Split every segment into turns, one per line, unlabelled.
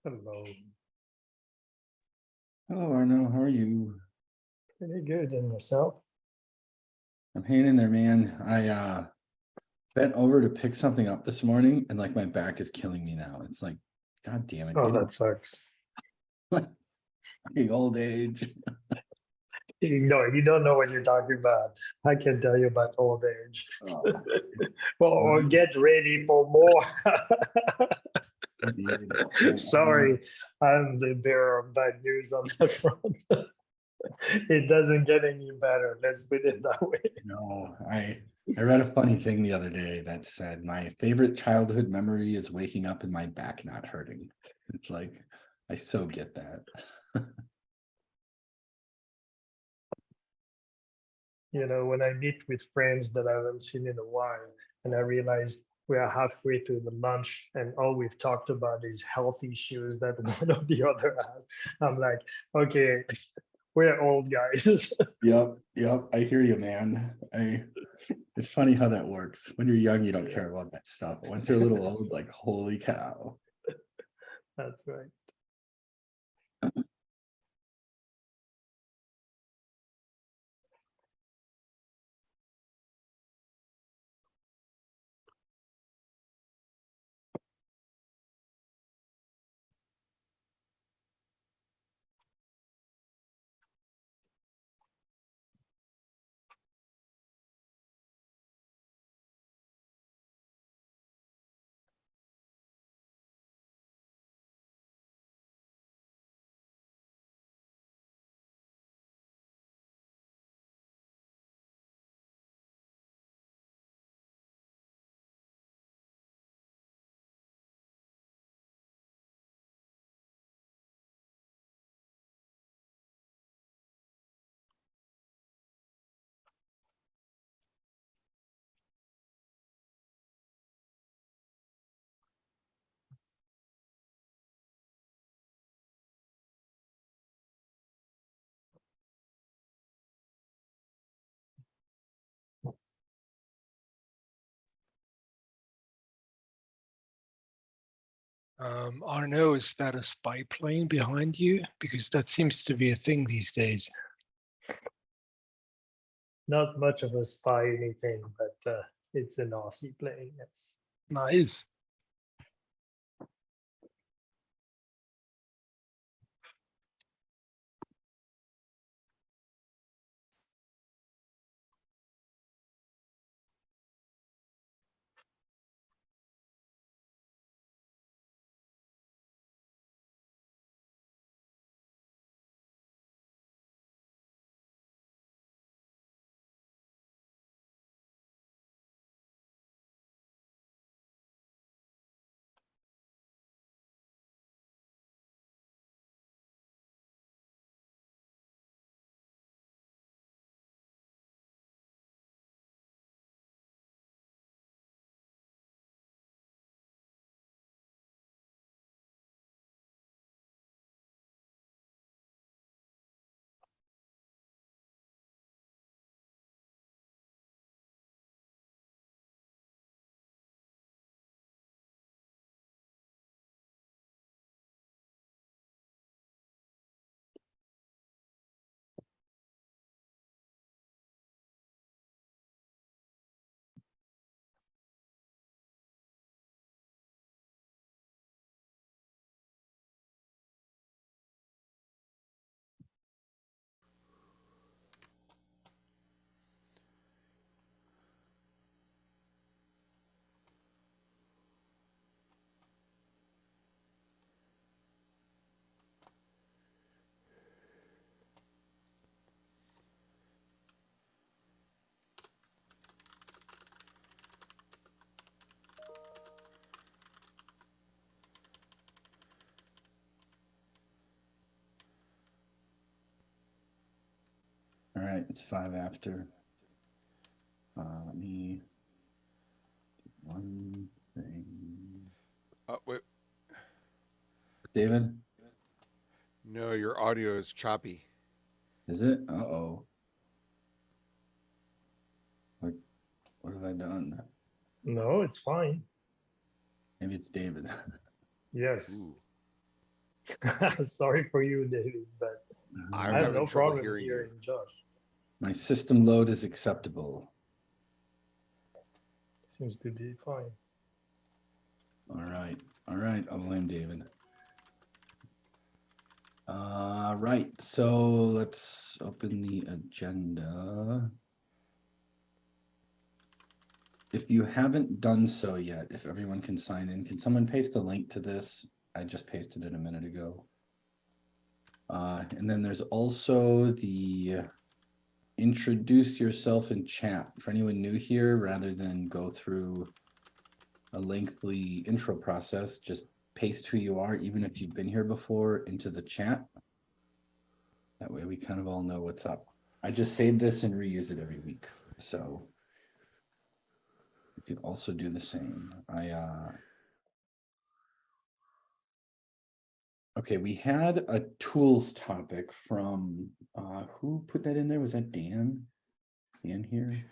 Hello.
Hello, Arno. How are you?
Pretty good. And yourself?
I'm hanging in there, man. I bent over to pick something up this morning, and like my back is killing me now. It's like, God damn it,
Oh, that sucks.
getting old age.
You don't know what you're talking about. I can tell you about old age.
Oh,
Well, or get ready for more.
indeed.
Sorry, I'm the bearer of bad news on that front. It doesn't get any better. Let's put it that way.
No, I read a funny thing the other day that said my favorite childhood memory is waking up and my back not hurting. It's like I so get that.
When I meet with friends that I haven't seen in a while, and I realize we are halfway through the lunch, and all we've talked about is health issues that one or the other has. I'm like, okay, we're old guys.
Yep. I hear you, man. It's funny how that works. When you're young, you don't
Yeah.
care about that stuff. But once you're a little old, like, holy cow.
That's right.
I don't know, is that a spy plane behind you? Because that seems to be a thing these days.
Not much of a spy anything, but it's an Aussie plane. Yes.
Nice.
All right, it's 5 after. Let me do one thing.
Wait,
David,
no, your audio is choppy.
is it? Uh-oh. What have I done?
No, it's fine.
Maybe it's David.
Yes.
Ooh.
Sorry for you, David, but
I'm
I have
having
no
trouble
problem
hearing you.
hearing Josh.
My system load is acceptable.
Seems to be fine.
All right. All right. I'll blame David. Right. So let's open the agenda. If you haven't done so yet, if everyone can sign in, can someone paste a link to this? I just pasted it a minute ago. And then there's also the introduce yourself in chat. For anyone new here, rather than go through a lengthy intro process, just paste who you are, even if you've been here before, into the chat. That way we kind of all know what's up. I just save this and reuse it every week. So you can also do the same. Okay, we had a tools topic from, who put that in there? Was that Dan? Dan here?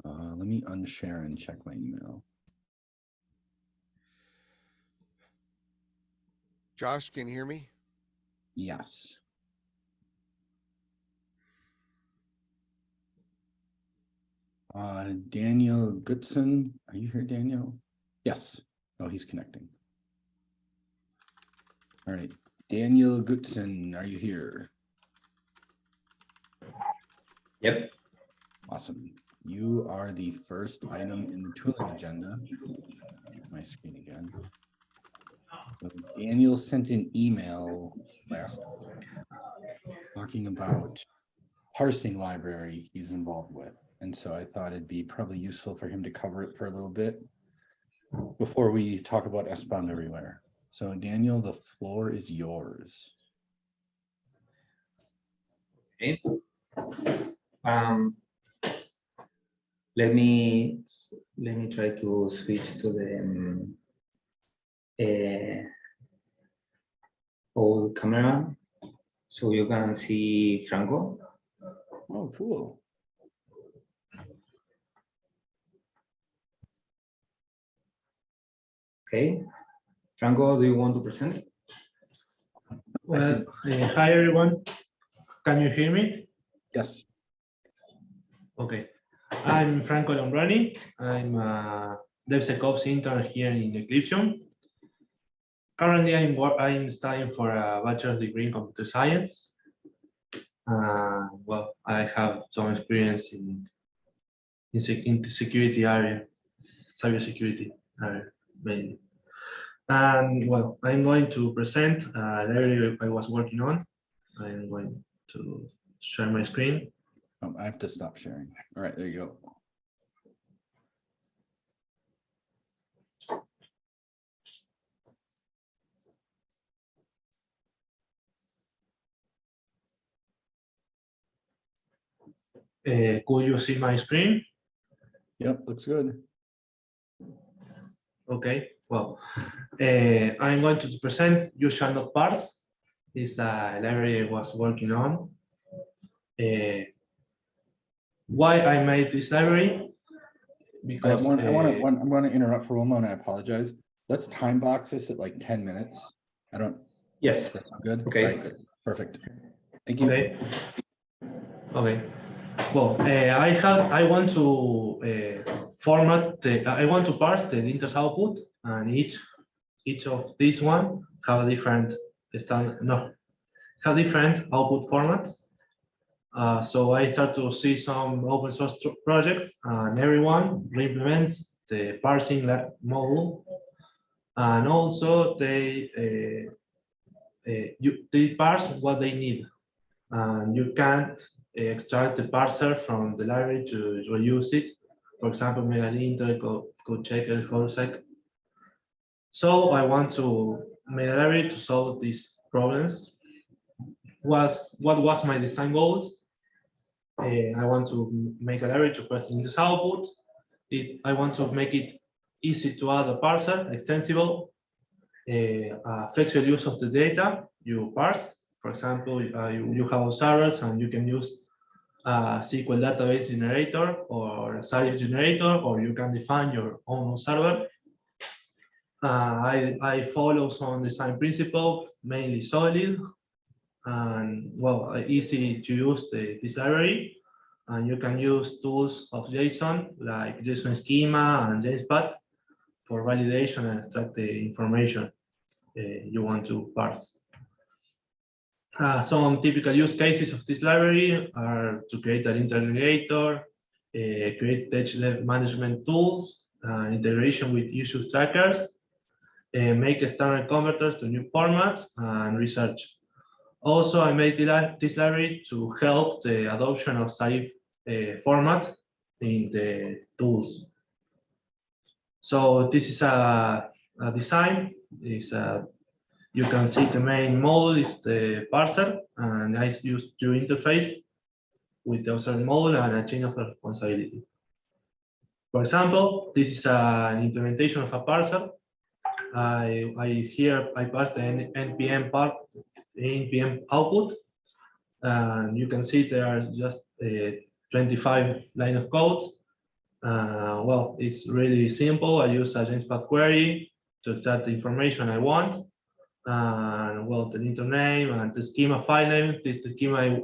Let me unshare and check my email.
Josh, can you hear me?
Yes. Daniel Goodson, are you here, Daniel? Yes. Oh, he's connecting. All right, Daniel Goodson, are you here?
Yep.
Awesome. You are the first item in the tooling agenda. My screen again. So Daniel sent an email last week talking about parsing library he's involved with. And so I thought it'd be probably useful for him to cover it for a little bit before we talk about S-bound everywhere. So Daniel, the floor is yours.
Okay. Let me try to switch to the old camera so you can see Franco.
Oh, cool.
Okay. Franco, do you want to present?
Well, hi everyone. Can you hear me?
Yes.
Okay. I'm Franco Lombrani. I'm a DevSecOps intern here in Eclipse. Currently, I'm studying for a bachelor's degree in computer science. Well, I have some experience in the security area, cybersecurity area mainly. And well, I'm going to present a library I was working on. I'm going to share my screen.
I have to stop sharing. All right, there you go.
Could you see my screen?
Yep, looks good.
Okay, well, I'm going to present You Shall Not Parse. It's a library I was working on. Why I made this library? Because
I'm going to interrupt for one moment. I apologize. Let's time box this at like 10 minutes. I don't.
Yes.
That's not good.
Okay.
All right, good. Perfect. Thank you.
Okay. Okay. Well, I want to I want to parse the linter's output, and each of these one have a different different output formats. So I start to see some open source projects, and everyone implements the parsing module, and also they parse what they need, and you can't extract the parser from the library to reuse it. For example, megalinter, code checker, horosec. So I want to make a library to solve these problems. What was my design goals? I want to make a library to parse this output. I want to make it easy to add a parser, extensible, flexible use of the data you parse. For example, you have servers and you can use a SQL database generator or a Salif generator, or you can define your own server. I follow some design principle, mainly solid, and well, easy to use this library. And you can use tools of JSON like JSON schema and JSPAT for validation and extract the information you want to parse. Some typical use cases of this library are to create an interrogator, create tech management tools, integration with issue trackers, make standard converters to new formats, and research. Also, I made this library to help the adoption of Serif format in the tools. So this is a design. You can see the main model is the parser, and I use to interface with the observed model and a chain of responsibility. For example, this is an implementation of a parser. Here I pass the npm output, and you can see there are just 25 lines of codes. Well, it's really simple. I use a JSPAT query to extract the information I want. And well, the linter name and the schema file name. This is the schema I'm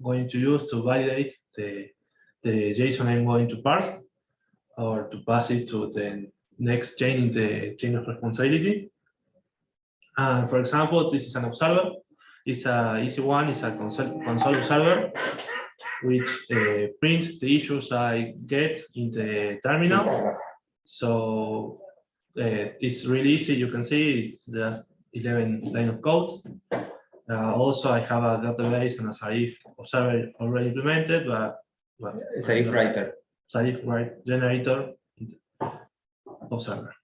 going to use to validate the JSON I'm going to parse, or to pass it to the next chain in the chain of responsibility. And for example, this is an observer. It's a easy one. It's a console observer, which prints the issues I get in the terminal. So it's really easy. You can see it's just 11 lines of codes. Also, I have a database and a Serif observer already implemented, but well,
Serif writer.
Serif generator observer.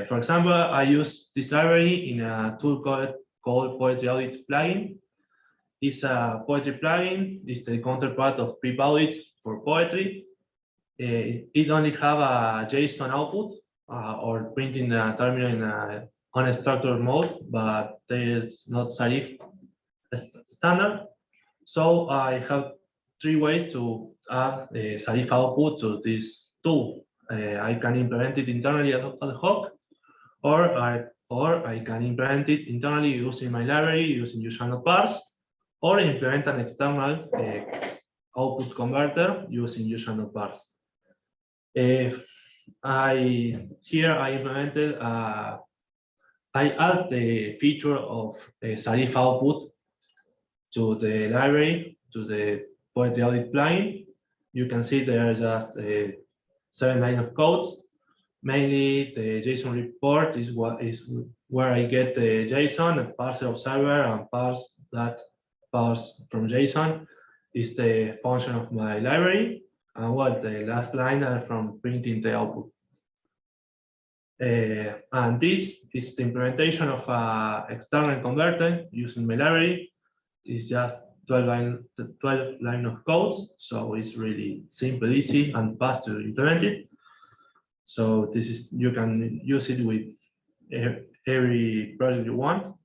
For example, I use this library in a tool called Poetry Audit plugin. It's a poetry plugin. It's the counterpart of Pip Audit for poetry. It only have a JSON output or printing a terminal in a unstructured mode, but there is not Serif standard. So I have 3 ways to add the Serif output to this tool. I can implement it internally ad hoc, or I can implement it internally using my library, using user.parse, or implement an external output converter using user.parse. Here I implemented, I add the feature of Serif output to the library, to the Poetry Audit plugin. You can see there are just 7 lines of codes. Mainly the JSON report is where I get the JSON, and parse observer, and parse from JSON is the function of my library. And what the last line are from printing the output. And this is the implementation of an external converter using my library. It's just 12 lines of codes, so it's really simple, easy, and fast to implement it. So this is, you can use it with every project you want.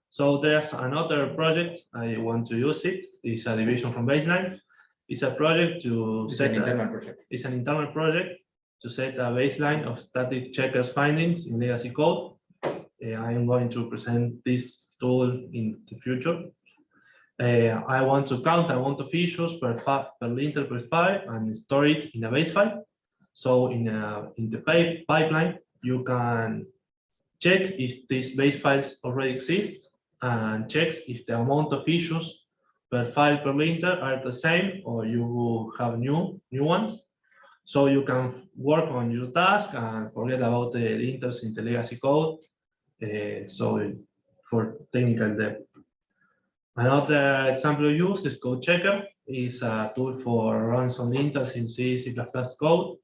So there's another project I want to use it. It's a deviation from baseline. It's a project to
It's
set
an internal project.
It's an internal project to set a baseline of static checkers findings in legacy code. I am going to present this tool in the future. I want to count the amount of issues per linter per file and store it in a base file. So in the pipeline, you can check if these base files already exist, and checks if the amount of issues per file per linter are the same, or you will have new ones. So you can work on your task and forget about the linters in the legacy code. So for technical depth. Another example of use is Code Checker. It's a tool for run some linters in C++ code.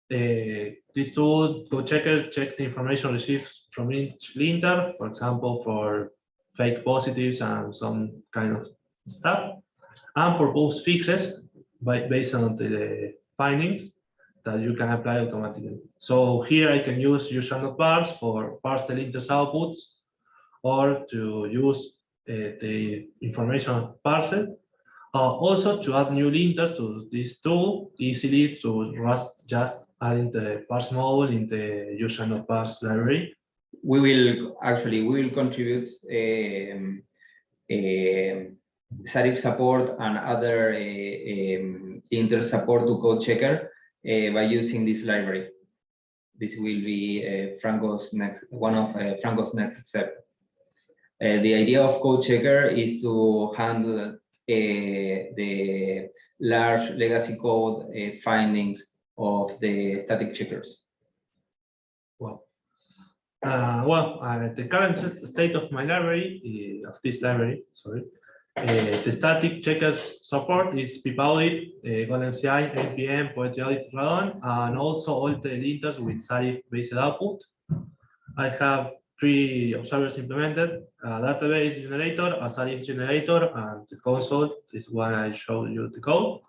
This tool, Code Checker, checks the information received from each linter, for example, for fake positives and some kind of stuff, and propose fixes based on the findings that you can apply automatically. So here I can use user.parse for parse the linter's outputs, or to use the information parsed. Also to add new linters to this tool easily, to just adding the parse module in the use and not parse library?
We will contribute Zarif support and other linter support to code checker by using this library. This will be Franco's one of Franco's next step. The idea of code checker is to handle the large legacy code findings of the static checkers.
Well, the current state of my library, of this library, sorry, the static checkers support is pipaudit, Golden CI, npm, Poetry Audit, Radon, and also all the linters with Zarif-based output. I have 3 observers implemented: a database generator, a Zarif generator, and the console is one I showed you the code.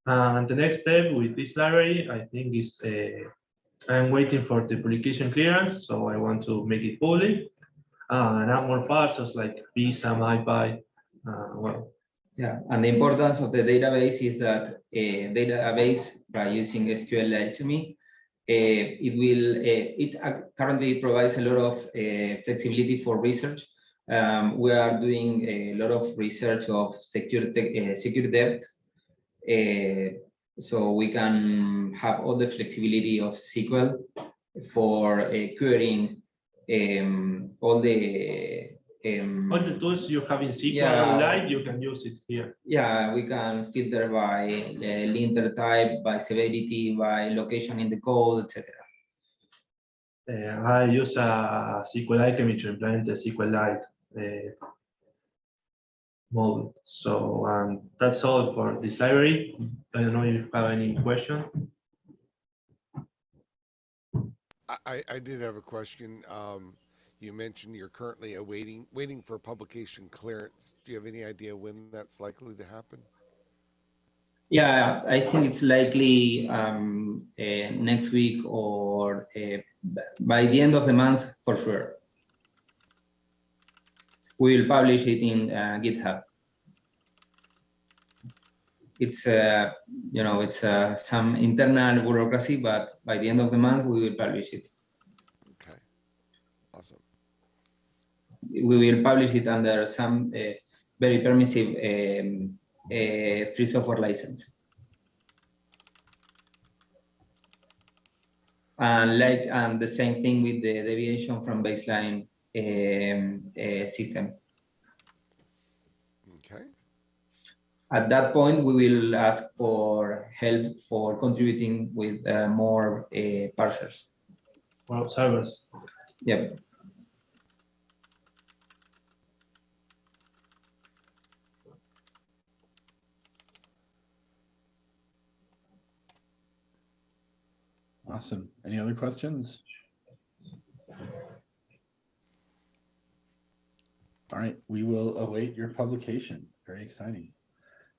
And the next step with this library, I think, is I'm waiting for the publication clearance, so I want to make it public. And add more parsers like Visa, MyPy. Well,
yeah, and the importance of the database is that a database by using SQL to me, it currently provides a lot of flexibility for research. We are doing a lot of research of secure depth, so we can have all the flexibility of SQL for querying all the
tools you have in SQL
Yeah.
Lite, you can use it here.
Yeah, we can filter by linter type, by severity, by location in the code, etc.
I use a SQLite to implement the SQLite module. So that's all for this library. I don't know if you have any question.
I did have a question. You mentioned you're currently waiting for publication clearance. Do you have any idea when that's likely to happen?
Yeah, I think it's likely next week or by the end of the month for sure. We will publish it in GitHub. It's it's some internal bureaucracy, but by the end of the month we will publish it.
Okay, awesome.
We will publish it under some very permissive free software license. And the same thing with the deviation from baseline system.
Okay.
At that point, we will ask for help for contributing with more parsers.
Or servers.
Yep.
Awesome. Any other questions? All right, we will await your publication. Very exciting.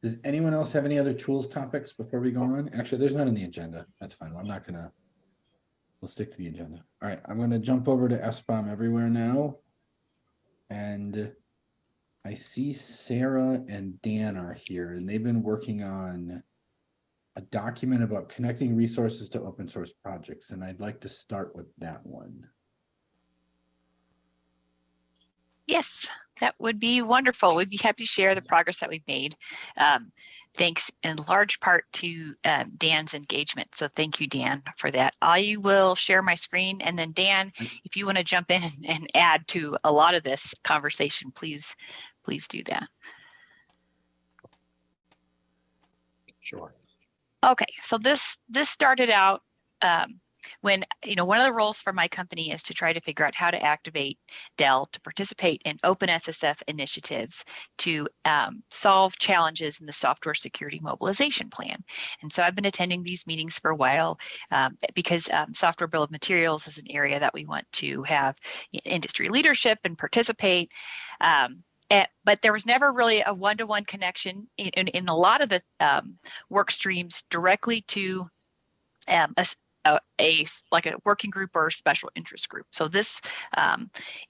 Does anyone else have any other tools topics before we go on? Actually, there's none in the agenda. That's fine. We'll stick to the agenda. All right, I'm gonna jump over to SBOM Everywhere now. And I see Sarah and Dan are here, and they've been working on a document about connecting resources to open source projects. And I'd like to start with that one.
Yes, that would be wonderful. We'd be happy to share the progress that we've made. Thanks in large part to Dan's engagement. So thank you, Dan, for that. I will share my screen, and then Dan, if you want to jump in and add to a lot of this conversation, please do that.
Sure.
Okay, so this started out when, one of the roles for my company is to try to figure out how to activate Dell to participate in OpenSSF initiatives to solve challenges in the software security mobilization plan. And so I've been attending these meetings for a while because software bill of materials is an area that we want to have industry leadership and participate. But there was never really a one-to-one connection in a lot of the work streams directly to like a working group or a special interest group. So this,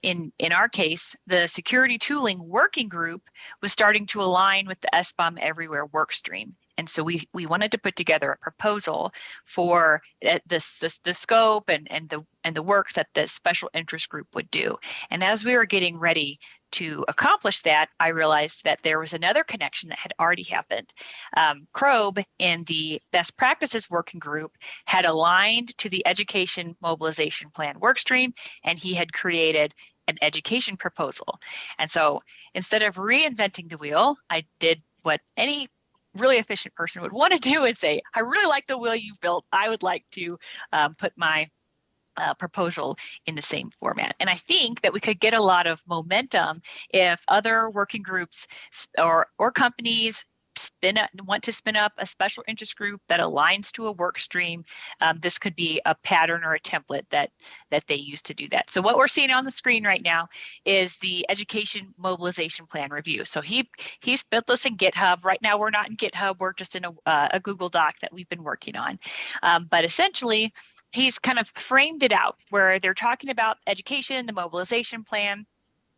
in our case, the security tooling working group was starting to align with the SBOM Everywhere work stream. And so we wanted to put together a proposal for the scope and the work that this special interest group would do. And as we were getting ready to accomplish that, I realized that there was another connection that had already happened. CROB in the best practices working group had aligned to the education mobilization plan workstream, and he had created an education proposal. And so instead of reinventing the wheel, I did what any really efficient person would want to do, is say, I really like the wheel you've built. I would like to put my proposal in the same format. And I think that we could get a lot of momentum if other working groups or companies want to spin up a special interest group that aligns to a work stream. This could be a pattern or a template that they use to do that. So what we're seeing on the screen right now is the education mobilization plan review. So he's built this in GitHub. Right now we're not in GitHub, we're just in a Google Doc that we've been working on. But essentially, he's kind of framed it out where they're talking about education, the mobilization plan,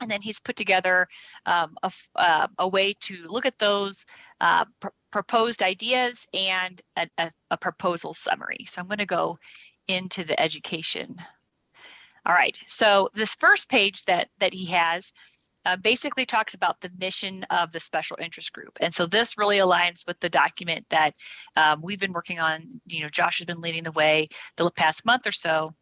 and then he's put together a way to look at those proposed ideas and a proposal summary. So I'm going to go into the education. All right, so this first page that he has basically talks about the mission of the special interest group. And so this really aligns with the document that we've been working on. Josh has been leading the way the past month or so,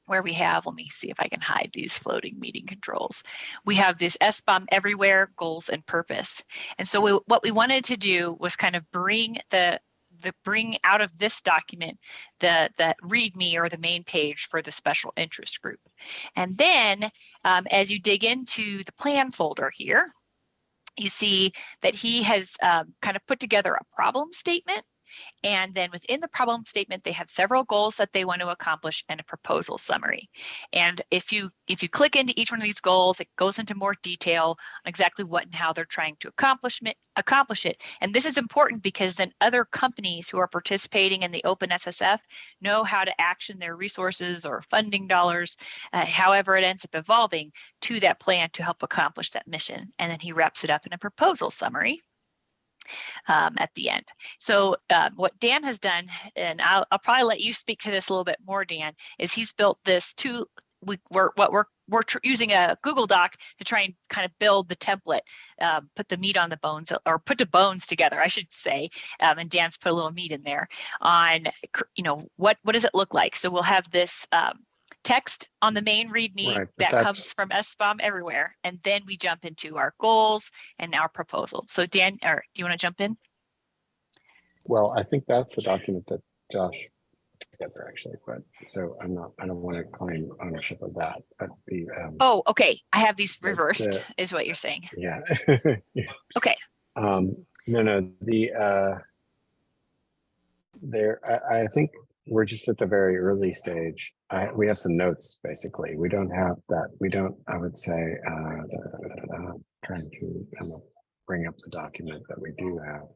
where we have, let me see if I can hide these floating meeting controls. We have this SBOM everywhere, goals and purpose. And so what we wanted to do was kind of bring bring out of this document the README or the main page for the special interest group. And then as you dig into the plan folder here, you see that he has kind of put together a problem statement. And then within the problem statement, they have several goals that they want to accomplish and a proposal summary. And if you click into each one of these goals, it goes into more detail on exactly what and how they're trying to accomplish it. And this is important because then other companies who are participating in the OpenSSF know how to action their resources or funding dollars, however it ends up evolving, to that plan to help accomplish that mission. And then he wraps it up in a proposal summary at the end. So what Dan has done, and I'll probably let you speak to this a little bit more, Dan, is he's built this we're using a Google Doc to try and kind of build the template, put the meat on the bones, or put the bones together, I should say. And Dan's put a little meat in there on, what does it look like? So we'll have this text on the main README
Right,
that comes from SBOM everywhere. And then we jump into our goals and our proposal. So Dan, do you want to jump in?
Well, I think that's the document that Josh put together actually, but so I don't want to claim ownership of that, but the
oh, okay. I have these reversed is what you're saying.
Yeah. Yeah.
Okay.
No, I think we're just at the very early stage. We have some notes, basically. We don't have that. I would say, trying to kind of bring up the document that we do have.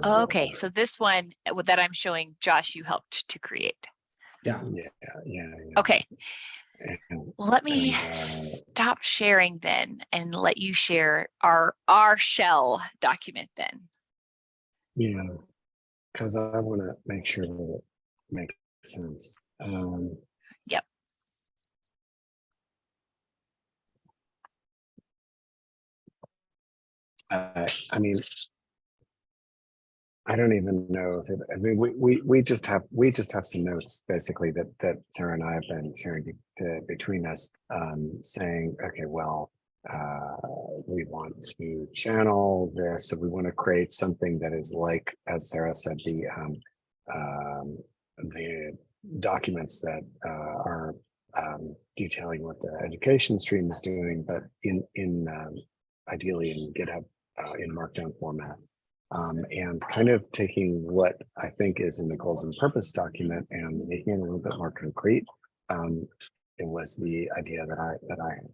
Okay, so this one that I'm showing, Josh, you helped to create.
Yeah.
Yeah.
Okay.
And,
let me stop sharing then and let you share our shell document then.
Yeah, because I want to make sure that it makes sense.
Yep.
I mean, I don't even know if we just have some notes basically that Sarah and I have been sharing between us, saying, okay, well, we want to channel this, so we want to create something that is like, as Sarah said, the documents that are detailing what the education stream is doing, but in ideally in GitHub in Markdown format. And kind of taking what I think is in the goals and purpose document and making it a little bit more concrete. It was the idea that I had.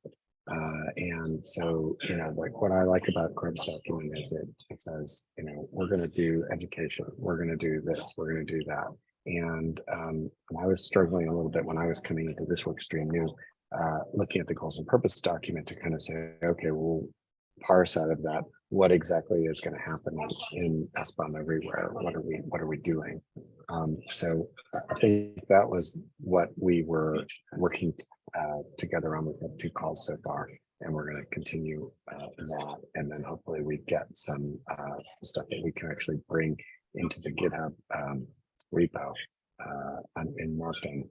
And so, like what I like about CROB's document is it says, we're going to do education, we're going to do this, we're going to do that. And I was struggling a little bit when I was coming into this work stream new, looking at the goals and purpose document to kind of say, okay, well, parse out of that what exactly is going to happen in SBOM everywhere. What are we doing? So I think that was what we were working together on. We've had 2 calls so far, and we're going to continue that, and then hopefully we get some stuff that we can actually bring into the GitHub repo in Markdown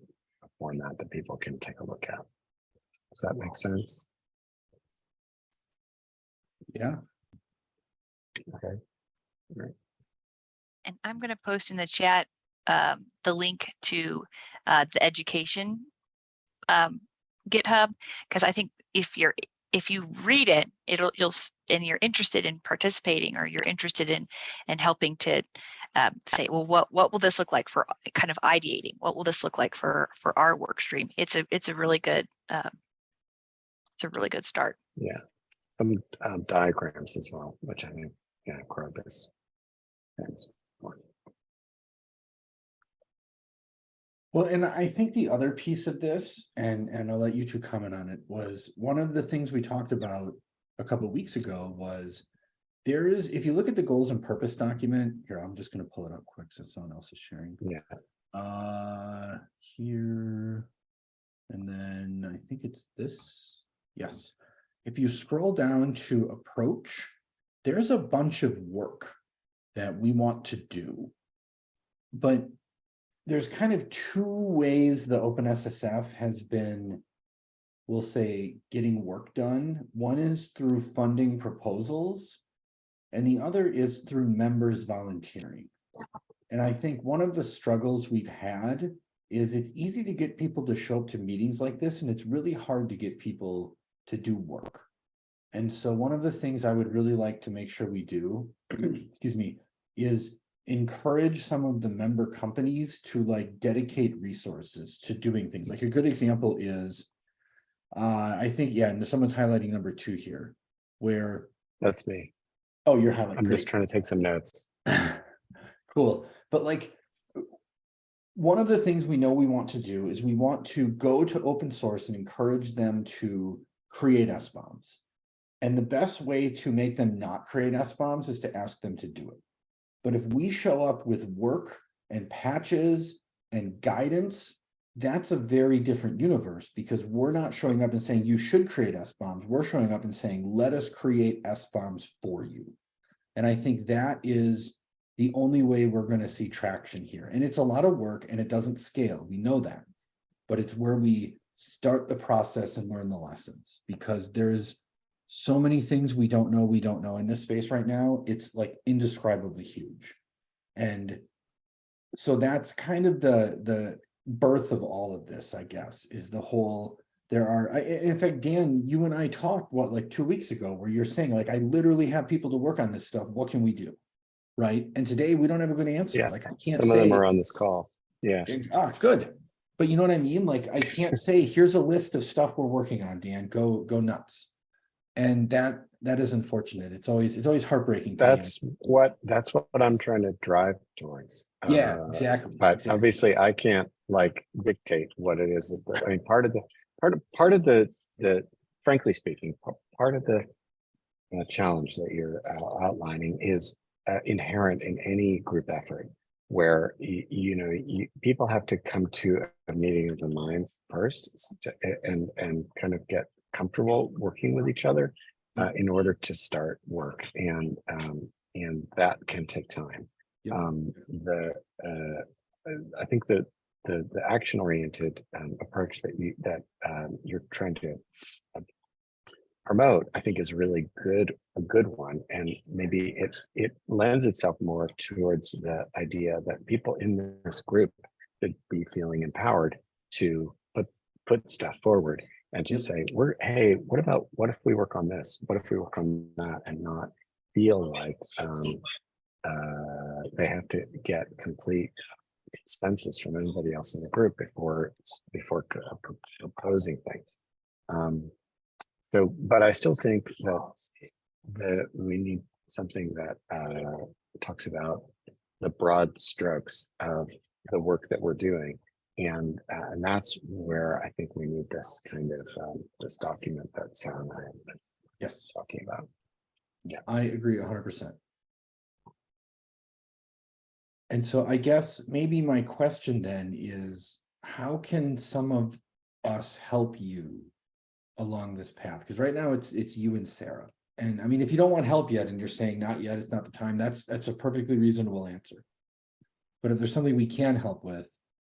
format that people can take a look at. Does that make sense?
Yeah.
Okay.
And I'm going to post in the chat the link to the education GitHub, because I think if you read it, and you're interested in participating, or you're interested in helping to say, well, what will this look like for kind of ideating? What will this look like for our work stream? It's a really good start.
Yeah, some diagrams as well, which I think Crow is. Thanks.
Well, and I think the other piece of this, and I'll let you 2 comment on it, was one of the things we talked about a couple of weeks ago was there is, if you look at the goals and purpose document here, I'm just going to pull it up quick so someone else is sharing.
Yeah.
Here, and then I think it's this. Yes. If you scroll down to approach, there's a bunch of work that we want to do, but there's kind of 2 ways the OpenSSF has been, we'll say, getting work done. One is through funding proposals, and the other is through members volunteering. And I think one of the struggles we've had is it's easy to get people to show up to meetings like this, and it's really hard to get people to do work. And so one of the things I would really like to make sure we do, excuse me, is encourage some of the member companies to like dedicate resources to doing things. Like a good example is, I think, yeah, and someone's highlighting number 2 here, where
That's me.
Oh, you're highlighting.
I'm just trying to take some notes.
Cool. But like, one of the things we know we want to do is we want to go to open source and encourage them to create SBOMs. And the best way to make them not create SBOMs is to ask them to do it. But if we show up with work and patches and guidance, that's a very different universe, because we're not showing up and saying you should create SBOMs. We're showing up and saying, let us create SBOMs for you. And I think that is the only way we're going to see traction here. And it's a lot of work and it doesn't scale. We know that. But it's where we start the process and learn the lessons, because there's so many things we don't know in this space right now. It's like indescribably huge. And so that's kind of the birth of all of this, I guess, is the whole, in fact, Dan, you and I talked, like 2 weeks ago, where you're saying, like, I literally have people to work on this stuff. What can we do? Right. And today we don't have a good answer.
Yeah.
Like, I can't
Some of them are on this call. Yeah.
Good. But you know what I mean? Like, I can't say, here's a list of stuff we're working on, Dan, go nuts. And that is unfortunate. It's always heartbreaking.
That's what I'm trying to drive towards.
Yeah, exactly.
But obviously I can't like dictate what it is. I mean, part of the frankly speaking, part of the challenge that you're outlining is inherent in any group effort, where people have to come to a meeting of the minds first and kind of get comfortable working with each other in order to start work, and that can take time.
Yep.
I think that the action-oriented approach that you're trying to promote, I think, is really a good one, and maybe it lends itself more towards the idea that people in this group should be feeling empowered to put stuff forward and just say, hey, what if we work on this? What if we work on that? And not feel like they have to get complete consensus from anybody else in the group before proposing things. But I still think that we need something that talks about the broad strokes of the work that we're doing. And that's where I think we need this kind of this document that Sarah and I have been talking about.
I agree 100%. And so I guess maybe my question then is, how can some of us help you along this path? Because right now it's you and Sarah. And I mean, if you don't want help yet and you're saying not yet, it's not the time, that's a perfectly reasonable answer. But if there's something we can help with,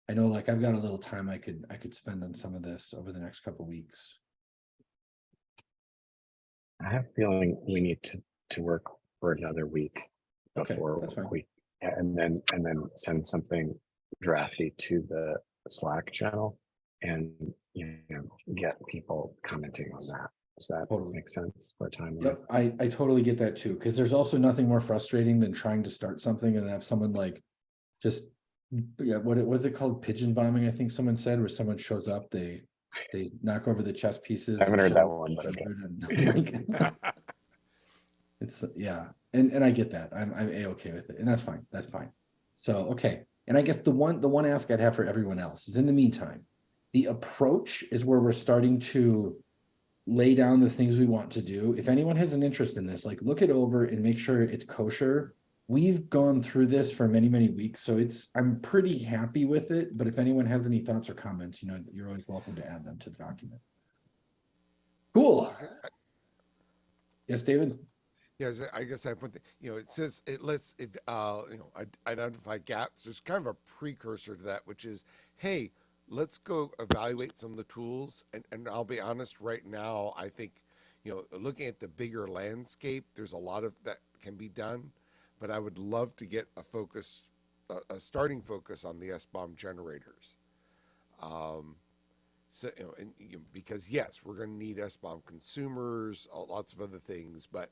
I know like I've got a little time I could spend on some of this over the next couple of weeks.
I have a feeling we need to work for another week
Okay,
before
that's fine.
we, and then send something drafty to the Slack channel and, you know, get people commenting on that. Does that
Totally.
make sense for a timeline?
Yep, I totally get that too, because there's also nothing more frustrating than trying to start something and have someone like just, yeah, what was it called? Pigeon bombing, I think someone said, where someone shows up, they knock over the chess pieces.
I haven't heard
show
that
up
one, but okay.
and- It's yeah, and I get that. I'm a-okay with it, and that's fine. That's fine. So okay, and I guess the one ask I'd have for everyone else is, in the meantime, the approach is where we're starting to lay down the things we want to do. If anyone has an interest in this, like look it over and make sure it's kosher. We've gone through this for many, many weeks, so I'm pretty happy with it. But if anyone has any thoughts or comments, you know, you're always welcome to add them to the document. Cool. Yes, David.
Yes, I guess I put, you know, it says it lists it, you know, identify gaps. There's kind of a precursor to that, which is, hey, let's go evaluate some of the tools. And I'll be honest, right now, I think, you know, looking at the bigger landscape, there's a lot of that can be done, but I would love to get a focus, a starting focus on the SBOM generators. So, you know, because yes, we're going to need SBOM consumers, lots of other things, but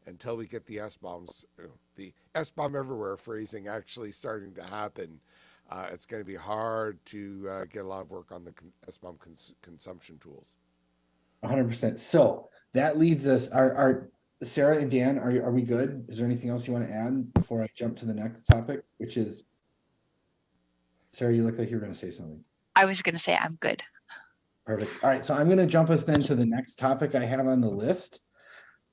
until we get the SBOMs, you know, the SBOM everywhere phrasing actually starting to happen, it's going to be hard to get a lot of work on the SBOM consumption tools.
100%. So that leads us. Our Sarah and Dan, are we good? Is there anything else you want to add before I jump to the next topic, which is Sarah? You look like you were going to say something.
I was going to say I'm good.
Perfect. All right, so I'm going to jump us then to the next topic I have on the list,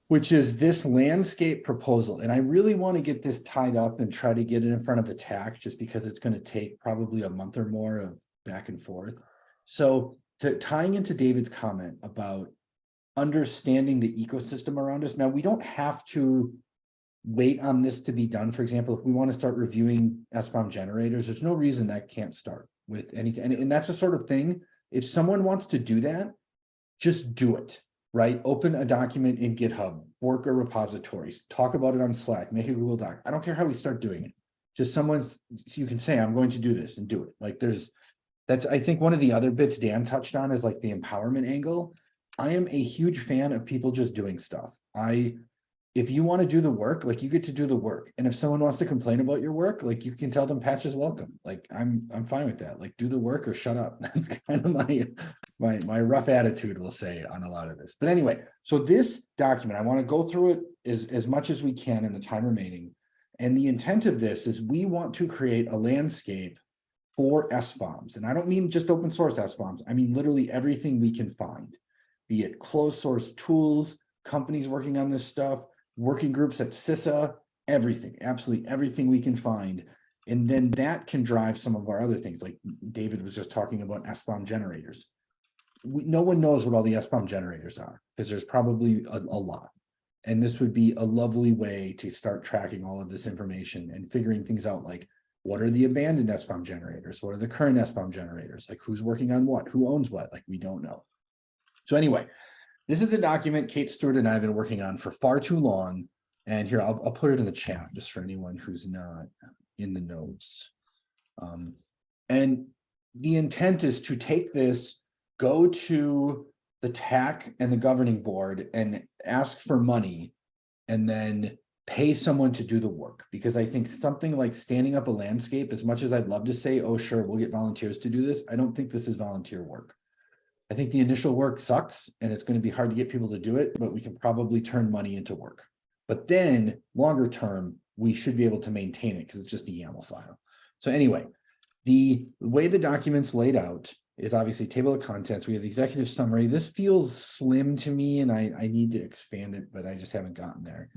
which is this landscape proposal. And I really want to get this tied up and try to get it in front of the TAC, just because it's going to take probably a month or more of back and forth. So tying into David's comment about understanding the ecosystem around us. Now, we don't have to wait on this to be done. For example, if we want to start reviewing SBOM generators, there's no reason that can't start with anything. And that's the sort of thing, if someone wants to do that, just do it, right? Open a document in GitHub, work a repositories, talk about it on Slack, make a Google Doc. I don't care how we start doing it. Just so you can say, I'm going to do this and do it. Like that's, I think one of the other bits Dan touched on is like the empowerment angle. I am a huge fan of people just doing stuff. If you want to do the work, like you get to do the work. And if someone wants to complain about your work, like you can tell them patch is welcome. Like I'm fine with that. Like do the work or shut up. That's kind of my rough attitude, we'll say, on a lot of this. But anyway, so this document, I want to go through it as much as we can in the time remaining. And the intent of this is we want to create a landscape for SBOMs. And I don't mean just open source SBOMs. I mean literally everything we can find, be it closed source tools, companies working on this stuff, working groups at CISA, everything, absolutely everything we can find. And then that can drive some of our other things. Like David was just talking about SBOM generators. No one knows what all the SBOM generators are, because there's probably a lot. And this would be a lovely way to start tracking all of this information and figuring things out, like what are the abandoned SBOM generators? What are the current SBOM generators? Like who's working on what? Who owns what? Like we don't know. So anyway, this is a document Kate Stewart and I have been working on for far too long. And here, I'll put it in the chat just for anyone who's not in the notes. And the intent is to take this, go to the TAC and the governing board and ask for money, and then pay someone to do the work. Because I think something like standing up a landscape, as much as I'd love to say, oh, sure, we'll get volunteers to do this, I don't think this is volunteer work. I think the initial work sucks and it's going to be hard to get people to do it, but we can probably turn money into work. But then longer term, we should be able to maintain it because it's just a YAML file. So anyway, the way the document's laid out is obviously table of contents. We have the executive summary. This feels slim to me and I need to expand it, but I just haven't gotten there.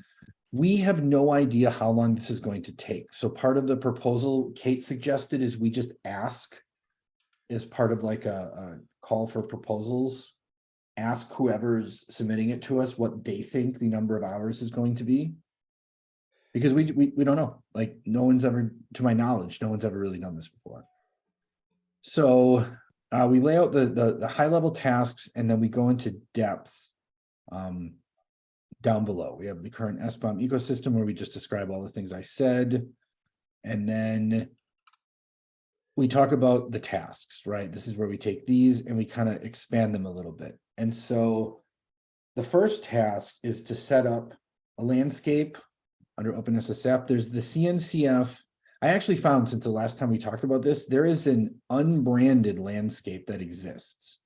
We have no idea how long this is going to take. So part of the proposal Kate suggested is we just ask as part of like a call for proposals, ask whoever's submitting it to us what they think the number of hours is going to be. Because we don't know, like no one's ever, to my knowledge, no one's ever really done this before. So we lay out the high level tasks and then we go into depth down below. We have the current SBOM ecosystem where we just describe all the things I said. And then we talk about the tasks, right? This is where we take these and we kind of expand them a little bit. And so the first task is to set up a landscape under OpenSSF. There's the CNCF. I actually found, since the last time we talked about this, there is an unbranded landscape that exists.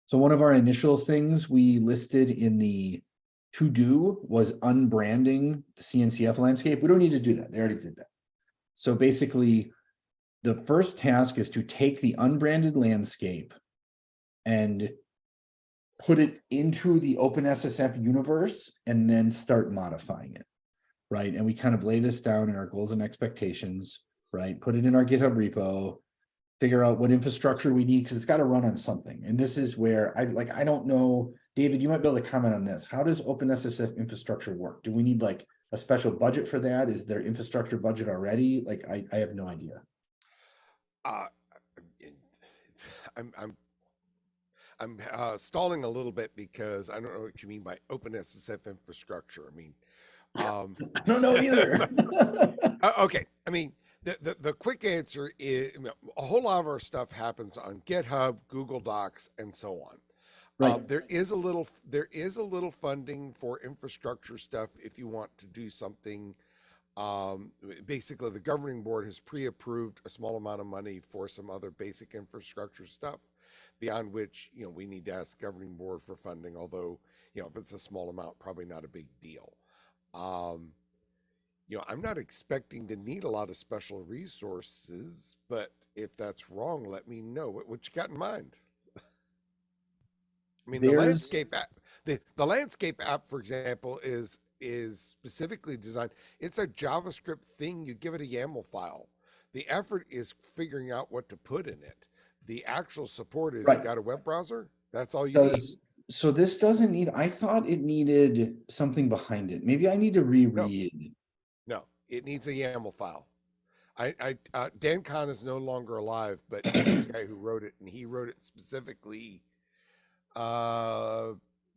So one of our initial things we listed in the to-do was unbranding the CNCF landscape. We don't need to do that. They already did that. So basically, the first task is to take the unbranded landscape and put it into the OpenSSF universe and then start modifying it, right? And we kind of lay this down in our goals and expectations, right? Put it in our GitHub repo, figure out what infrastructure we need, because it's got to run on something. And this is where I don't know, David, you might be able to comment on this. How does OpenSSF infrastructure work? Do we need like a special budget for that? Is there infrastructure budget already? Like, I have no idea.
I'm stalling a little bit because I don't know what you mean by OpenSSF infrastructure. I mean,
I don't know either.
okay. I mean, the quick answer is a whole lot of our stuff happens on GitHub, Google Docs, and so on.
Right.
There is a little funding for infrastructure stuff if you want to do something. Basically, the governing board has pre-approved a small amount of money for some other basic infrastructure stuff, beyond which we need to ask the governing board for funding. Although if it's a small amount, probably not a big deal. I'm not expecting to need a lot of special resources, but if that's wrong, let me know what you got in mind. I mean, the landscape app, the landscape app, for example, is specifically designed. It's a JavaScript thing. You give it a YAML file. The effort is figuring out what to put in it. The actual support is got a web browser. That's all you need.
So this doesn't need, I thought it needed something behind it. Maybe I need to reread.
No, it needs a YAML file. Dan Kahn is no longer alive, but he's the guy who wrote it, and he wrote it specifically.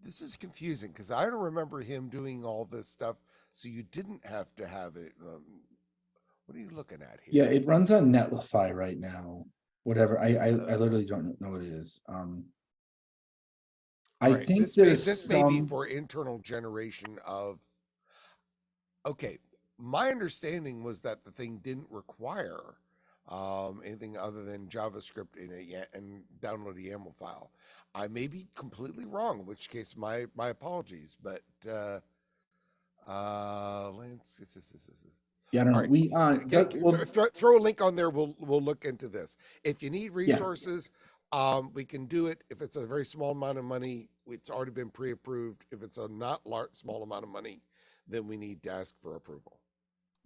This is confusing because I don't remember him doing all this stuff, so you didn't have to have it. What are you looking at here?
Yeah, it runs on Netlify right now. Whatever, I literally don't know what it is. I think
this may be for internal generation of. Okay, my understanding was that the thing didn't require anything other than JavaScript in it and download a YAML file. I may be completely wrong, in which case my apologies. But Lance,
yeah, I don't know.
Right. Throw a link on there. We'll look into this. If you need resources, we can do it. If it's a very small amount of money, it's already been pre-approved. If it's a not small amount of money, then we need to ask for approval.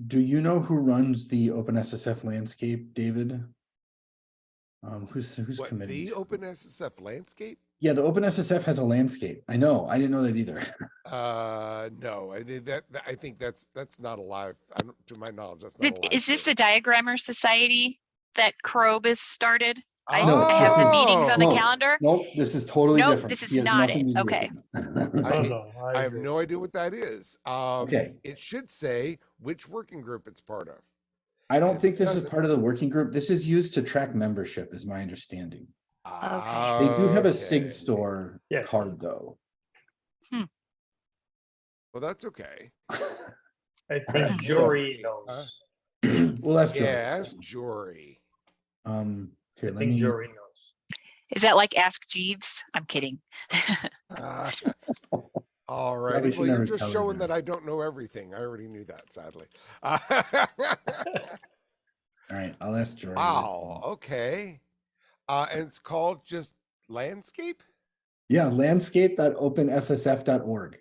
Do you know who runs the OpenSSF landscape, David? Who's committing?
The OpenSSF landscape?
Yeah, the OpenSSF has a landscape. I know. I didn't know that either.
No, I think that's not alive. To my knowledge, that's not alive.
Is this the Diagrammer Society that Krob has started? I
have
the meetings on the calendar.
Nope, this is totally different.
This is not it. Okay.
I have no idea what that is.
Okay.
It should say which working group it's part of.
I don't think this is part of the working group. This is used to track membership, is my understanding.
Okay.
They do have a SIG store card, though.
Well, that's okay.
I think Jory knows.
Well, that's Jory.
Yeah, ask Jory.
Here,
I think Jory knows.
Is that like Ask Jeeves? I'm kidding.
All right. Well, you're just showing that I don't know everything. I already knew that, sadly.
All right, I'll ask Jory.
Wow. Okay. And it's called just landscape.
Yeah, landscape.openssf.org.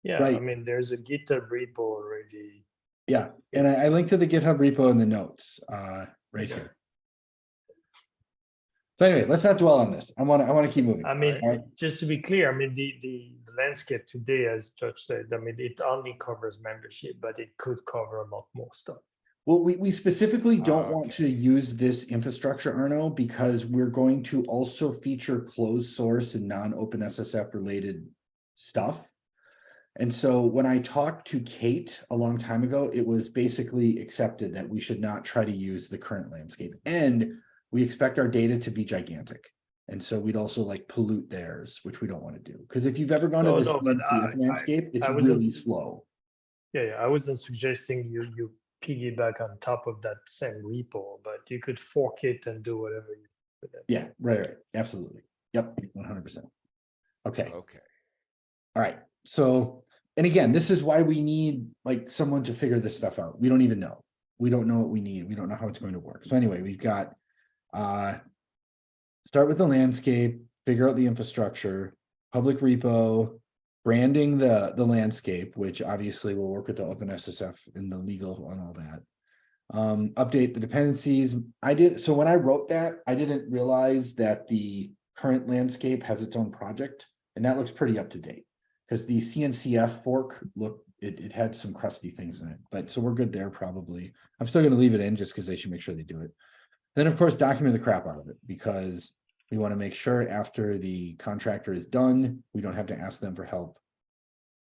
Yeah,
Right.
I mean, there's a GitHub repo already.
Yeah, and I linked to the GitHub repo in the notes right
Yeah.
here. So anyway, let's not dwell on this. I want to keep moving.
I mean,
All right.
just to be clear, I mean, the landscape today, as Judge said, I mean, it only covers membership, but it could cover a lot more stuff.
Well, we specifically don't want
Okay.
to use this infrastructure, Arno, because we're going to also feature closed source and non-OpenSSF related stuff. And so when I talked to Kate a long time ago, it was basically accepted that we should not try to use the current landscape. And we expect our data to be gigantic. And so we'd also like pollute theirs, which we don't want to do. Because if you've ever gone to the
No, but
CNCF landscape, it's
I wasn't-
really slow.
Yeah, I wasn't suggesting you piggyback on top of that same repo, but you could fork it and do whatever you with it.
Yeah, right. Absolutely. Yep, 100%. Okay.
Okay.
All right. So, and again, this is why we need like someone to figure this stuff out. We don't even know. We don't know what we need. We don't know how it's going to work. So anyway, we've got start with the landscape, figure out the infrastructure, public repo, branding the landscape, which obviously will work with the OpenSSF and the legal and all that. Update the dependencies. So when I wrote that, I didn't realize that the current landscape has its own project, and that looks pretty up to date because the CNCF fork it had some crusty things in it, but so we're good there probably. I'm still going to leave it in just because they should make sure they do it. Then of course document the crap out of it because we want to make sure after the contractor is done, we don't have to ask them for help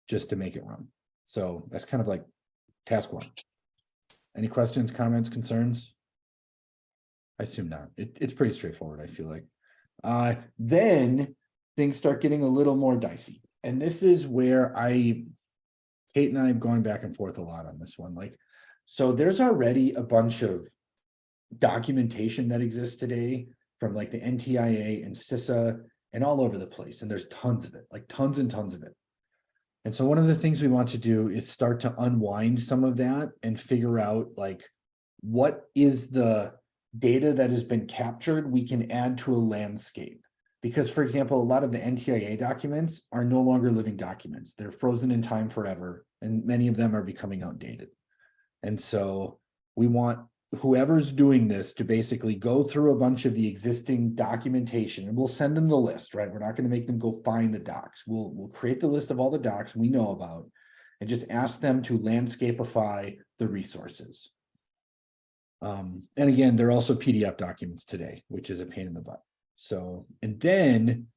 just to make it run. So that's kind of like task one. Any questions, comments, concerns? I assume not. It's pretty straightforward, I feel like. Then things start getting a little more dicey. And this is where Kate and I have gone back and forth a lot on this one. Like, so there's already a bunch of documentation that exists today from like the NTIA and CISA and all over the place. And there's tons of it, like tons and tons of it. And so one of the things we want to do is start to unwind some of that and figure out like, what is the data that has been captured we can add to a landscape? Because for example, a lot of the NTIA documents are no longer living documents. They're frozen in time forever, and many of them are becoming outdated. And so we want whoever's doing this to basically go through a bunch of the existing documentation, and we'll send them the list, right? We're not going to make them go find the docs. We'll create the list of all the docs we know about and just ask them to landscapeify the resources. And again, they're also PDF documents today, which is a pain in the butt. So, and then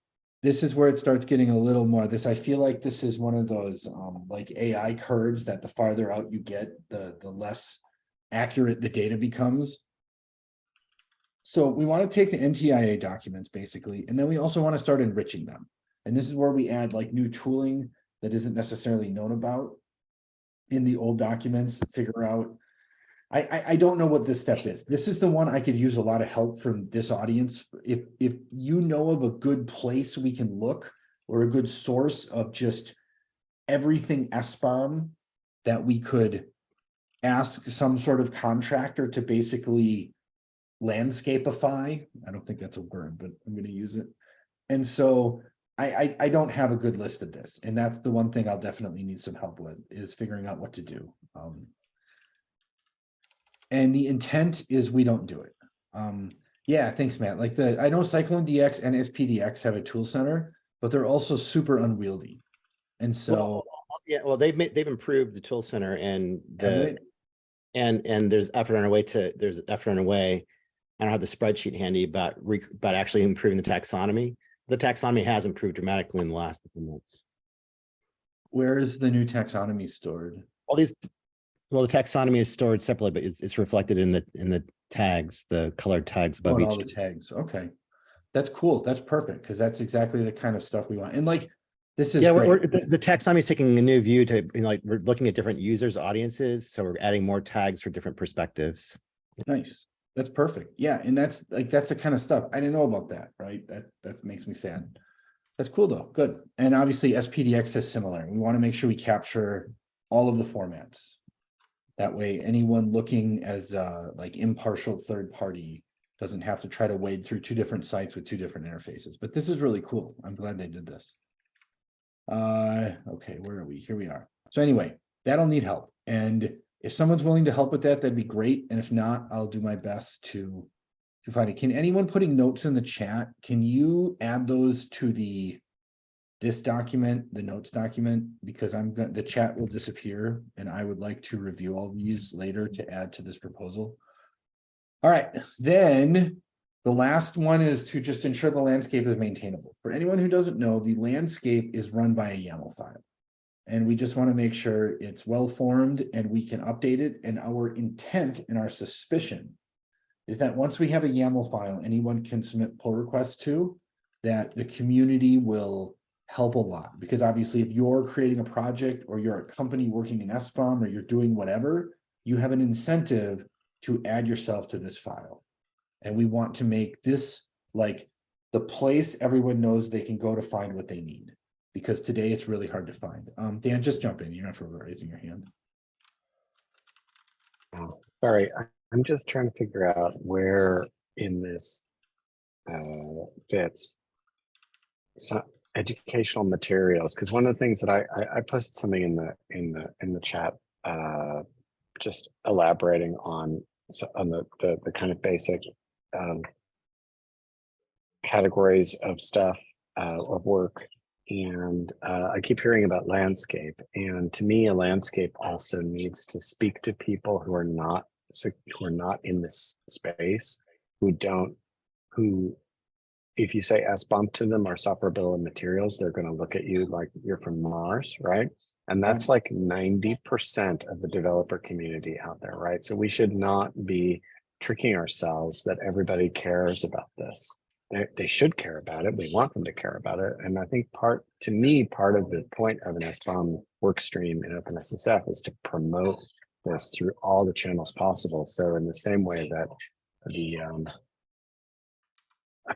this is where it starts getting a little more, I feel like this is one of those like AI curves that the farther out you get, the less accurate the data becomes. So we want to take the NTIA documents basically, and then we also want to start enriching them. And this is where we add like new tooling that isn't necessarily known about in the old documents, figure out. I don't know what this step is. This is the one I could use a lot of help from this audience. If you know of a good place we can look or a good source of just everything SBOM that we could ask some sort of contractor to basically landscapeify. I don't think that's a word, but I'm going to use it. And so I don't have a good list of this. And that's the one thing I'll definitely need some help with, is figuring out what to do. And the intent is we don't do it. Yeah, thanks, Matt. Like I know Cyclone DX and SPDX have a tool center, but they're also super unwieldy. And so
well, they've improved the tool center and
have
and there's effort on our way I don't have the spreadsheet handy about actually improving the taxonomy. The taxonomy has improved dramatically in the last couple months.
where is the new taxonomy stored?
All these, well, the taxonomy is stored separately, but it's reflected in the tags, the colored tags above
Oh, all
each.
the tags. Okay, that's cool. That's perfect because that's exactly the kind of stuff we want. And like, this is great.
The taxonomy is taking a new view to, like, we're looking at different users, audiences, so we're adding more tags for different perspectives.
Nice. That's perfect. Yeah, and that's the kind of stuff I didn't know about that. Right, that makes me sad. That's cool though. Good. And obviously SPDX is similar. We want to make sure we capture all of the formats. That way, anyone looking as like impartial third party Doesn't have to try to wade through 2 different sites with 2 different interfaces, but this is really cool. I'm glad they did this. Okay, where are we? Here we are. So anyway, that'll need help. And if someone's willing to help with that, that'd be great. And if not, I'll do my best to find it. Can anyone putting notes in the chat, can you add those to this document, the notes document? Because the chat will disappear and I would like to review all these later to add to this proposal. All right, then the last one is to just ensure the landscape is maintainable. For anyone who doesn't know, the landscape is run by a YAML file. And we just want to make sure it's well formed and we can update it. And our intent and our suspicion is that once we have a YAML file, anyone can submit pull requests to, that the community will help a lot. Because obviously, if you're creating a project or you're a company working in SBOM or you're doing whatever, you have an incentive to add yourself to this file. And we want to make this like the place everyone knows they can go to find what they need. Because today it's really hard to find. Dan, just jump in. You're not raising your hand.
Oh, sorry, I'm just trying to figure out where in this fits some educational materials. Because one of the things that I posted something in the chat, just elaborating on the kind of basic categories of stuff of work. And I keep hearing about landscape, and to me, a landscape also needs to speak to people who are not in this space, who, if you say SBOM to them or software bill of materials, they're going to look at you like you're from Mars, right? And that's like 90% of the developer community out there, right? So we should not be tricking ourselves that everybody cares about this. They should care about it. We want them to care about it. And I think part of the point of an SBOM work stream in OpenSSF is to promote this through all the channels possible. So in the same way that the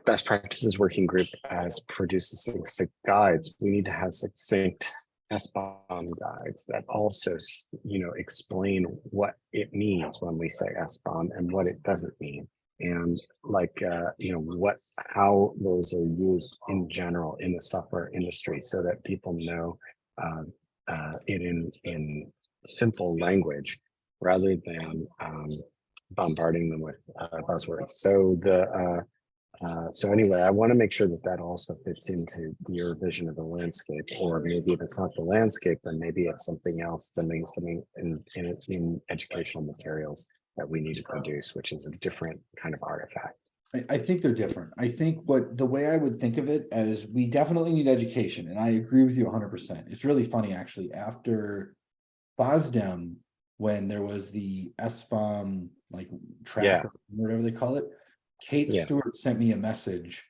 best practices working group has produced the succinct guides, we need to have succinct SBOM guides that also, explain what it means when we say SBOM and what it doesn't mean. And how those are used in general in the software industry, so that people know it in simple language rather than bombarding them with buzzwords. So anyway, I want to make sure that also fits into your vision of the landscape, or maybe if it's not the landscape, then maybe it's something else that means something in educational materials that we need to produce, which is a different kind of artifact.
I think they're different. I think the way I would think of it as we definitely need education, and I agree with you 100%. It's really funny, actually, after FOSDEM, when there was the SBOM track, or whatever they call it, Kate Stewart sent me a message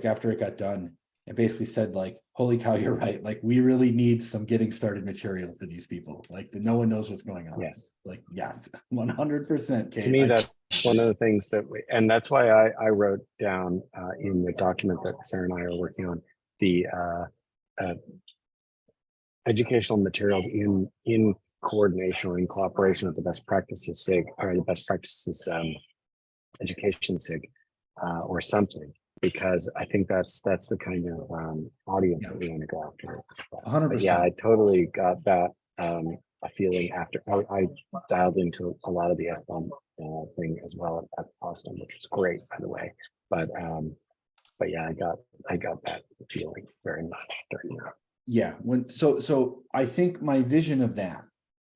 after it got done and basically said holy cow, you're right. We really need some getting started material for these people. No one knows what's going on.
Yes.
Yes, 100%. Kate.
To me, that's one of the things and that's why I wrote down in the document that Sarah and I are working on, the educational materials in coordination or in cooperation with the best practices SIG, or the best practices education SIG, or something, because I think that's the kind of audience that we want to go after.
100%.
But yeah, I totally got that a feeling after I dialed into a lot of the SBOM thing as well at Boston, which was great, by the way. But yeah, I got that feeling very much during that.
Yeah, so I think my vision of that,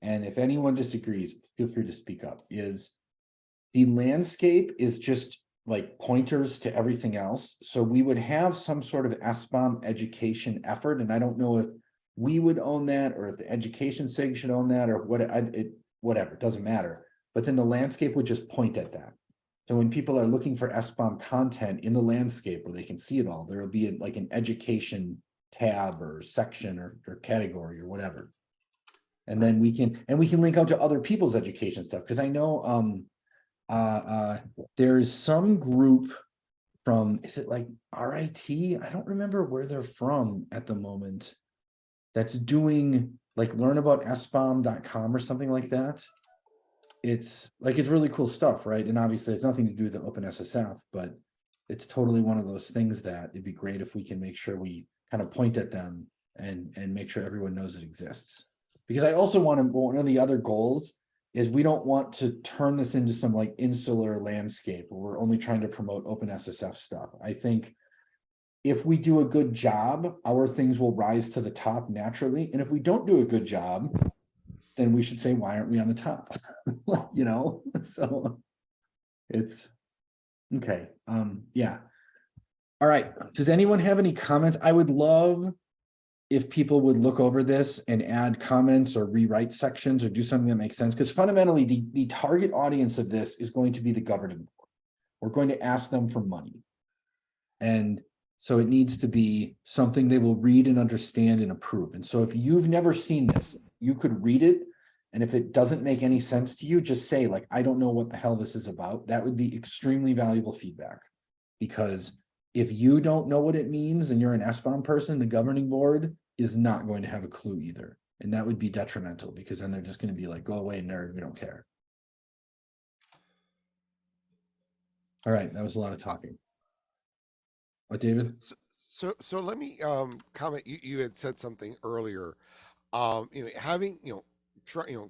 and if anyone disagrees, feel free to speak up, is the landscape is just pointers to everything else. So we would have some sort of SBOM education effort, and I don't know if we would own that or if the education SIG should own that, or whatever, it doesn't matter. But then the landscape would just point at that. So when people are looking for SBOM content in the landscape where they can see it all, there will be an education tab or section or category or whatever. And then we can link out to other people's education stuff. Because I know there's some group from, is it RIT? I don't remember where they're from at the moment, that's doing learnaboutSBOM.com or something like that. it's really cool stuff, right? And obviously it's nothing to do with the OpenSSF, but it's totally one of those things that it'd be great if we can make sure we kind of point at them and make sure everyone knows it exists. Because I also want to, one of the other goals is we don't want to turn this into some like insular landscape where we're only trying to promote OpenSSF stuff. I think if we do a good job, our things will rise to the top naturally. And if we don't do a good job, then we should say, why aren't we on the top? You know, so it's okay. Yeah. All right. Does anyone have any comments? I would love if people would look over this and add comments or rewrite sections or do something that makes sense. Because fundamentally, the target audience of this is going to be the governing board. We're going to ask them for money. And so it needs to be something they will read and understand and approve. And so if you've never seen this, you could read it. And if it doesn't make any sense to you, just say like, I don't know what the hell this is about. That would be extremely valuable feedback. Because if you don't know what it means and you're an SBOM person, the governing board is not going to have a clue either. And that would be detrimental because then they're just going to be like, go away, nerd, we don't care. All right, that was a lot of talking. What, David?
So let me comment. You had said something earlier. Having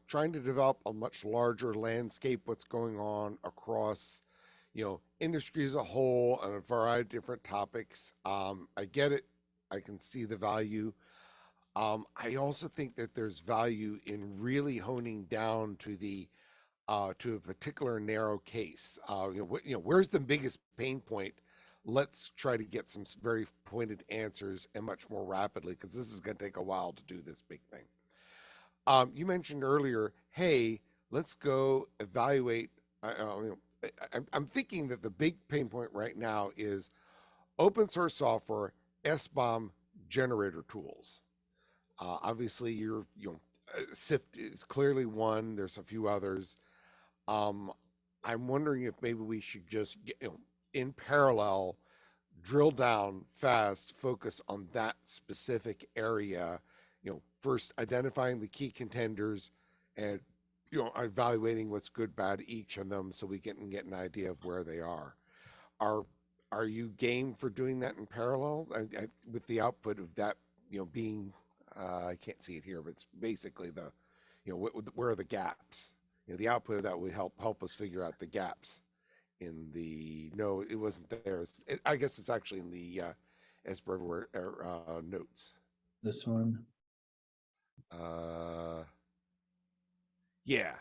trying to develop a much larger landscape, what's going on across industry as a whole and a variety of different topics. I get it. I can see the value. I also think that there's value in really honing down to to a particular narrow case. Where's the biggest pain point? Let's try to get some very pointed answers and much more rapidly, because this is going to take a while to do this big thing. You mentioned earlier, hey, let's go evaluate. I'm thinking that the big pain point right now is open source software, SBOM generator tools. Obviously, SIFT is clearly one. There's a few others. I'm wondering if maybe we should just in parallel, drill down fast, focus on that specific area. First identifying the key contenders and evaluating what's good, bad, each of them, so we can get an idea of where they are. Are you game for doing that in parallel with the output of that being I can't see it here, but it's basically the where are the gaps? The output of that would help us figure out the gaps in the it wasn't there. I guess it's actually in the SBOM notes.
This one.
Yeah.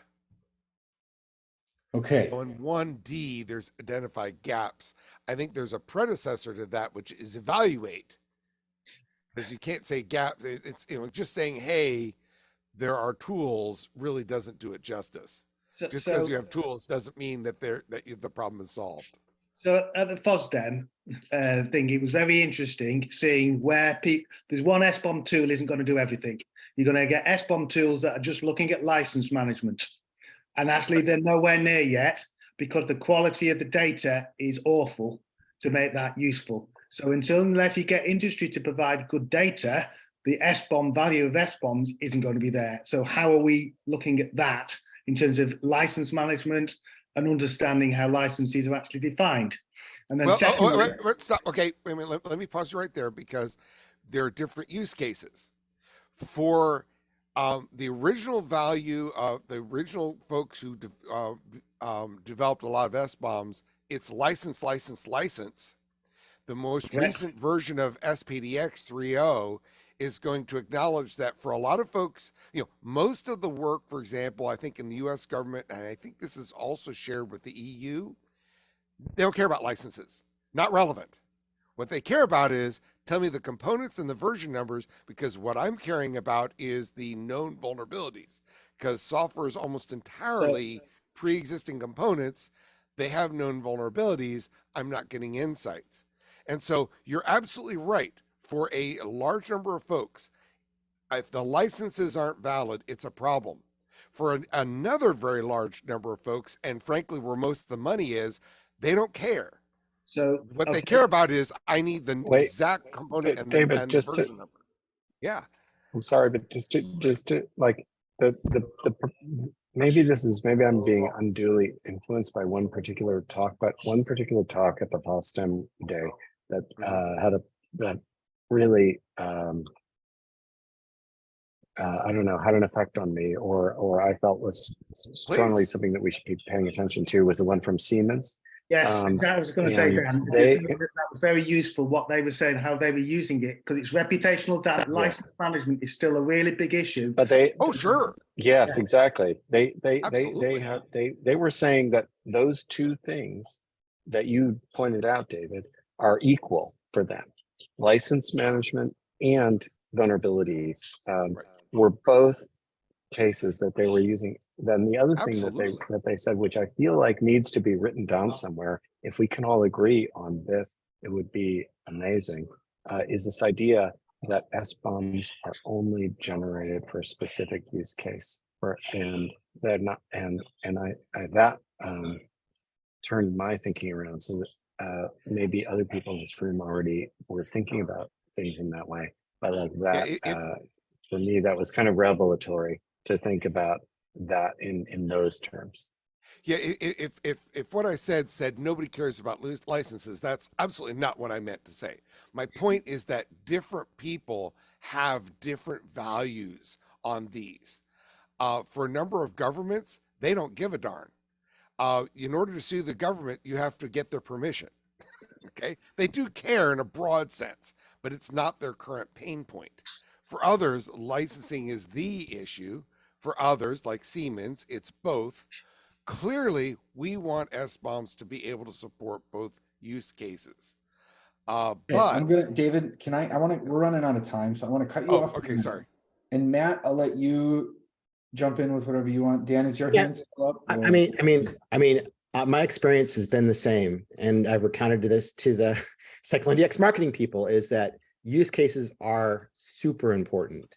Okay.
So in 1D, there's identify gaps. I think there's a predecessor to that, which is evaluate. Because you can't say gaps. It's just saying, hey, there are tools really doesn't do it justice. Just because you have tools doesn't mean that the problem is solved.
So at the FOSDEM thing, it was very interesting seeing where there's one SBOM tool isn't going to do everything. You're going to get SBOM tools that are just looking at license management. And actually, they're nowhere near yet because the quality of the data is awful to make that useful. So unless you get industry to provide good data, the SBOM value of SBOMs isn't going to be there. So how are we looking at that in terms of license management and understanding how licenses are actually defined? And then secondly,
stop. Okay, wait a minute. Let me pause you right there, because there are different use cases. For the original value of the original folks who developed a lot of SBOMs, it's license. The most recent version of SPDX 3.0 is going to acknowledge that for a lot of folks, most of the work, for example, I think in the US government, and I think this is also shared with the EU, they don't care about licenses. Not relevant. What they care about is, tell me the components and the version numbers, because what I'm caring about is the known vulnerabilities, because software is almost entirely pre-existing components. They have known vulnerabilities. I'm not getting insights. And so you're absolutely right. For a large number of folks, if the licenses aren't valid, it's a problem. For another very large number of folks, and frankly, where most of the money is, they don't care.
So
what they care about is, I need the exact component and
David,
the version number. Yeah.
I'm sorry, but just to like the maybe I'm being unduly influenced by one particular talk, but one particular talk at the FOSDEM day that that really I don't know, had an effect on me, or I felt was strongly
Please.
something that we should be paying attention to, was the one from Siemens.
Yes, exactly. I was going to say,
and
Dan,
they-
that was very useful what they were saying, how they were using it, because it's reputational data.
Yeah.
License management is still a really big issue.
But they,
Oh, sure.
yes,
Yeah.
exactly. They
Absolutely.
have they were saying that those two things that you pointed out, David, are equal for them. License management and vulnerabilities
Right.
were both cases that they were using. Then the other thing
Absolutely.
that they said, which I feel like needs to be written down somewhere, if we can all agree on this, it would be amazing, is this idea that SBOMs are only generated for a specific use case, and they're not, and I that turned my thinking around, so that maybe other people in this room already were thinking about things in that way. But like that, for me, that was kind of revelatory to think about that in those terms.
Yeah, if what I said nobody cares about licenses, that's absolutely not what I meant to say. My point is that different people have different values on these. For a number of governments, they don't give a darn. In order to sue the government, you have to get their permission. Okay, they do care in a broad sense, but it's not their current pain point. For others, licensing is the issue. For others, like Siemens, it's both. Clearly, we want SBOMs to be able to support both use cases.
Okay,
But
I'm gonna, David, we're running out of time, so I want to cut you off.
okay, sorry.
And Matt, I'll let you jump in with whatever you want. Dan, is your
Yeah,
hand still up?
I mean, my experience has been the same, and I've recounted this to the CycloneDX marketing people, is that use cases are super important.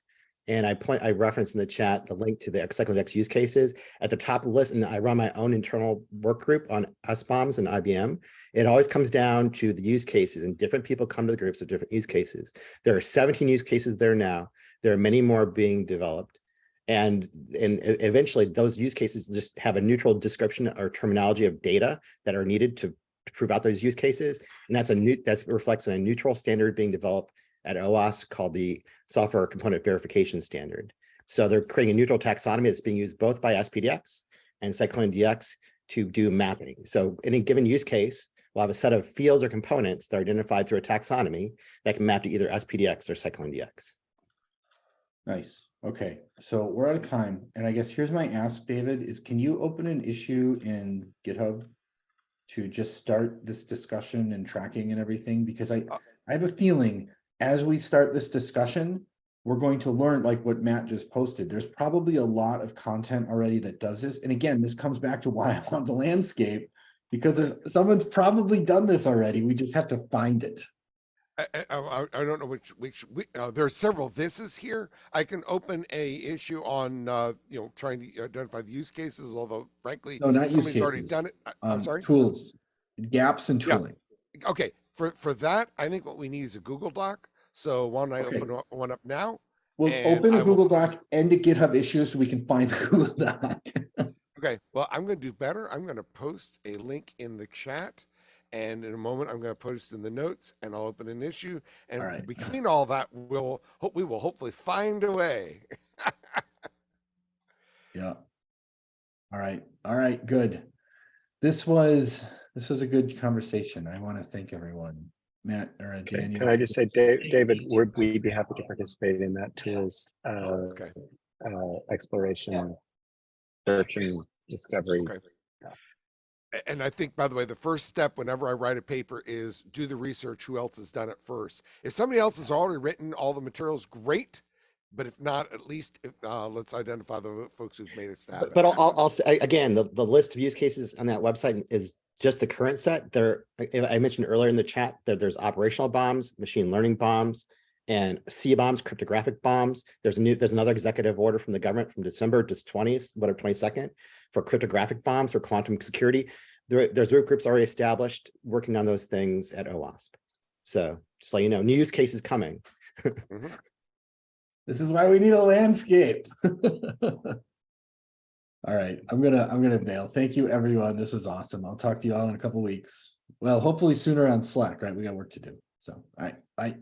And I referenced in the chat the link to the CycloneDX use cases at the top of the list, and I run my own internal work group on SBOMs and IBM. It always comes down to the use cases, and different people come to the groups of different use cases. There are 17 use cases there now. There are many more being developed. And eventually those use cases just have a neutral description or terminology of data that are needed to prove out those use cases. And that reflects on a neutral standard being developed at OWASP called the Software Component Verification Standard. So they're creating a neutral taxonomy that's being used both by SPDX and CycloneDX to do mapping. So any given use case will have a set of fields or components that are identified through a taxonomy that can map to either SPDX or CycloneDX.
Nice. Okay, so we're out of time. And I guess here's my ask, David, is can you open an issue in GitHub to just start this discussion and tracking and everything? Because I have a feeling as we start this discussion, we're going to learn, like what Matt just posted. There's probably a lot of content already that does this. And again, this comes back to why I want the landscape, because someone's probably done this already. We just have to find it.
I don't know which there are several thises here. I can open a issue on trying to identify the use cases, although frankly,
no, not
somebody's
use
already
cases.
done it. I'm sorry.
Tools, gaps, and tooling.
Yeah. Okay, for that, I think what we need is a Google Doc. So why don't I open one up now?
We'll open a Google Doc and a GitHub issue so we can find the Google Doc.
Okay, well, I'm going to do better. I'm going to post a link in the chat. And in a moment, I'm going to post in the notes, and I'll open an issue. And between all that, we will hopefully find a way.
Yeah. All right. Good. This was a good conversation. I want to thank everyone. Matt or Daniel.
Can I just say, David, would we be happy to participate in that tools exploration, search, and discovery?
Okay. And I think, by the way, the first step whenever I write a paper is do the research. Who else has done it first? If somebody else has already written all the materials, great. But if not, at least let's identify the folks who've made a stab.
But I'll say again, the list of use cases on that website is just the current set. I mentioned earlier in the chat that there's operational bombs, machine learning bombs, and C bombs, cryptographic bombs. There's another executive order from the government from December 22nd for cryptographic bombs or quantum security. There's groups already established working on those things at OWASP. So just let you know, new use cases coming.
This is why we need a landscape. All right, I'm gonna bail. Thank you, everyone. This is awesome. I'll talk to you all in a couple weeks. Well, hopefully sooner on Slack, right? We got work to do. So, all right, bye.